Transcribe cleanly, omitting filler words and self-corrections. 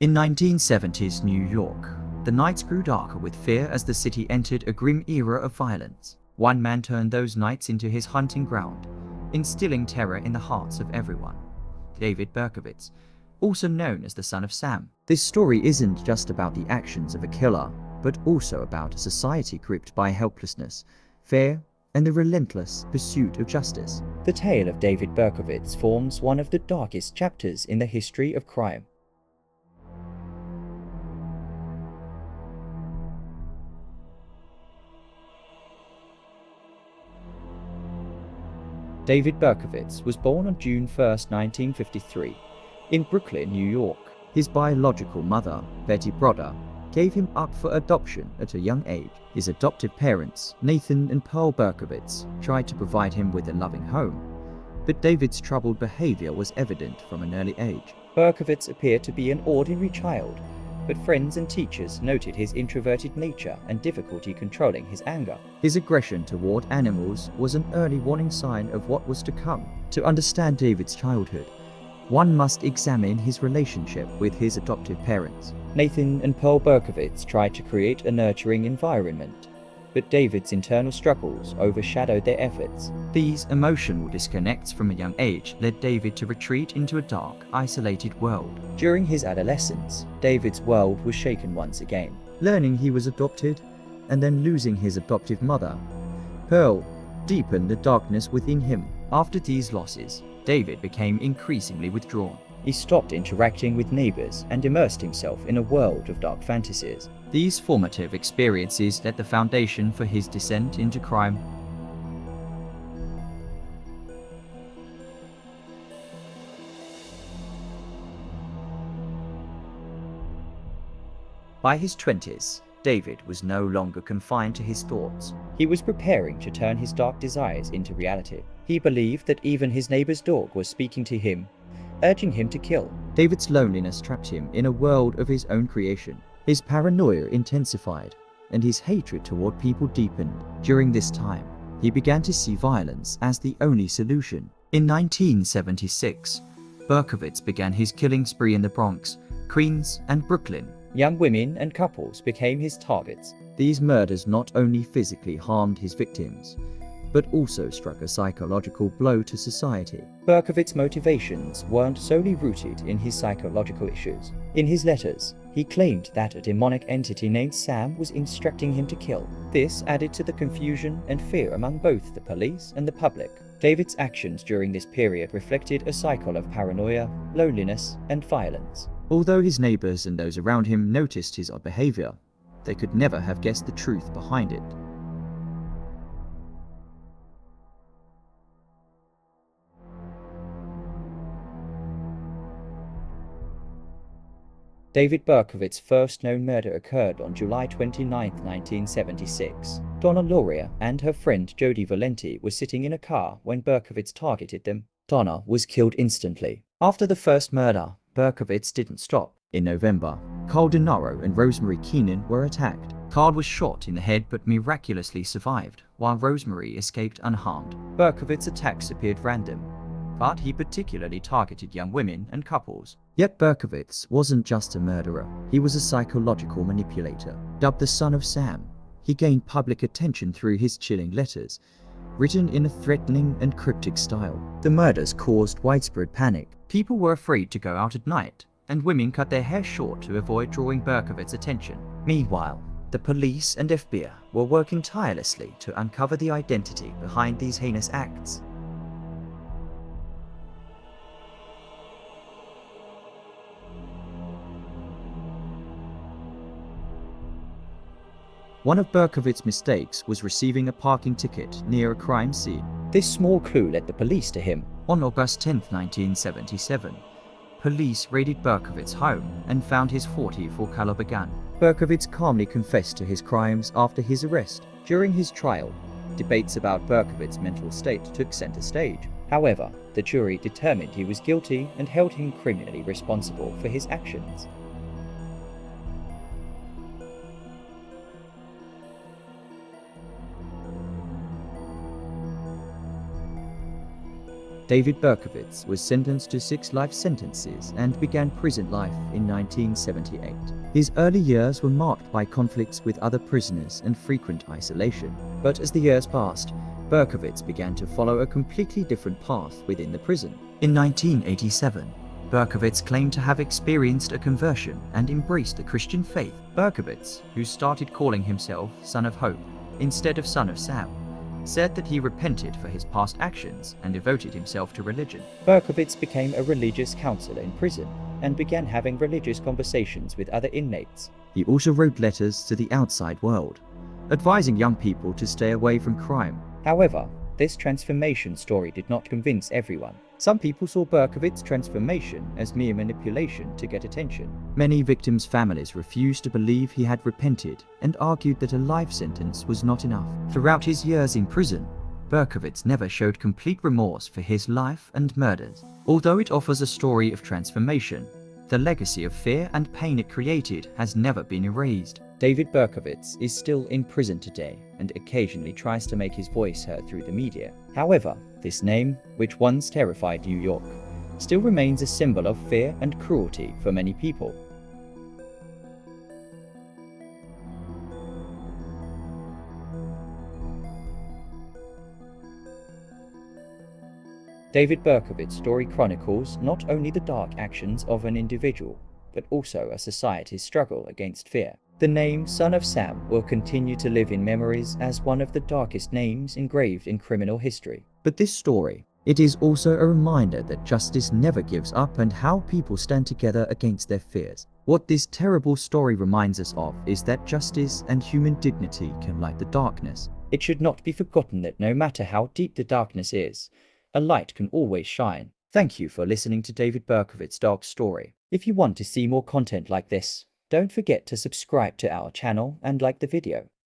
In 1970s New York, the nights grew darker with fear as the city entered a grim era of violence. One man turned those nights into his hunting ground, instilling terror in the hearts of everyone. David Berkowitz, also known as the son of Sam. This story isn't just about the actions of a killer, but also about a society gripped by helplessness, fear, and the relentless pursuit of justice. The tale of David Berkowitz forms one of the darkest chapters in the history of crime. David Berkowitz was born on June 1, 1953, in Brooklyn, New York. His biological mother, Betty Brodder, gave him up for adoption at a young age. His adoptive parents, Nathan and Pearl Berkowitz, tried to provide him with a loving home, but David's troubled behavior was evident from an early age. Berkowitz appeared to be an ordinary child, but friends and teachers noted his introverted nature and difficulty controlling his anger. His aggression toward animals was an early warning sign of what was to come. To understand David's childhood, one must examine his relationship with his adoptive parents. Nathan and Pearl Berkowitz tried to create a nurturing environment, but David's internal struggles overshadowed their efforts. These emotional disconnects from a young age led David to retreat into a dark, isolated world. During his adolescence, David's world was shaken once again. Learning he was adopted, and then losing his adoptive mother, Pearl, deepened the darkness within him. After these losses, David became increasingly withdrawn. He stopped interacting with neighbors and immersed himself in a world of dark fantasies. These formative experiences laid the foundation for his descent into crime. By his 20s, David was no longer confined to his thoughts. He was preparing to turn his dark desires into reality. He believed that even his neighbor's dog was speaking to him, urging him to kill. David's loneliness trapped him in a world of his own creation. His paranoia intensified, and his hatred toward people deepened. During this time, he began to see violence as the only solution. In 1976, Berkowitz began his killing spree in the Bronx, Queens, and Brooklyn. Young women and couples became his targets. These murders not only physically harmed his victims, but also struck a psychological blow to society. Berkowitz's motivations weren't solely rooted in his psychological issues. In his letters, he claimed that a demonic entity named Sam was instructing him to kill. This added to the confusion and fear among both the police and the public. David's actions during this period reflected a cycle of paranoia, loneliness, and violence. Although his neighbors and those around him noticed his odd behavior, they could never have guessed the truth behind it. David Berkowitz's first known murder occurred on July 29, 1976. Donna Lauria and her friend Jody Valenti were sitting in a car when Berkowitz targeted them. Donna was killed instantly. After the first murder, Berkowitz didn't stop. In November, Carl DeNaro and Rosemary Keenan were attacked. Carl was shot in the head but miraculously survived, while Rosemary escaped unharmed. Berkowitz's attacks appeared random, but he particularly targeted young women and couples. Yet Berkowitz wasn't just a murderer. He was a psychological manipulator. Dubbed the son of Sam, he gained public attention through his chilling letters, written in a threatening and cryptic style. The murders caused widespread panic. People were afraid to go out at night, and women cut their hair short to avoid drawing Berkowitz's attention. Meanwhile, the police and FBI were working tirelessly to uncover the identity behind these heinous acts. One of Berkowitz's mistakes was receiving a parking ticket near a crime scene. This small clue led the police to him. On August 10, 1977, police raided Berkowitz's home and found his .44 caliber gun. Berkowitz calmly confessed to his crimes after his arrest. During his trial, debates about Berkowitz's mental state took center stage. However, the jury determined he was guilty and held him criminally responsible for his actions. David Berkowitz was sentenced to 6 life sentences and began prison life in 1978. His early years were marked by conflicts with other prisoners and frequent isolation. But as the years passed, Berkowitz began to follow a completely different path within the prison. In 1987, Berkowitz claimed to have experienced a conversion and embraced the Christian faith. Berkowitz, who started calling himself Son of Hope instead of Son of Sam, said that he repented for his past actions and devoted himself to religion. Berkowitz became a religious counselor in prison and began having religious conversations with other inmates. He also wrote letters to the outside world, advising young people to stay away from crime. However, this transformation story did not convince everyone. Some people saw Berkowitz's transformation as mere manipulation to get attention. Many victims' families refused to believe he had repented and argued that a life sentence was not enough. Throughout his years in prison, Berkowitz never showed complete remorse for his life and murders. Although it offers a story of transformation, the legacy of fear and pain it created has never been erased. David Berkowitz is still in prison today and occasionally tries to make his voice heard through the media. However, this name, which once terrified New York, still remains a symbol of fear and cruelty for many people. David Berkowitz's story chronicles not only the dark actions of an individual, but also a society's struggle against fear. The name Son of Sam will continue to live in memories as one of the darkest names engraved in criminal history. But this story, it is also a reminder that justice never gives up and how people stand together against their fears. What this terrible story reminds us of is that justice and human dignity can light the darkness. It should not be forgotten that no matter how deep the darkness is, a light can always shine. Thank you for listening to David Berkowitz's dark story. If you want to see more content like this, don't forget to subscribe to our channel and like the video.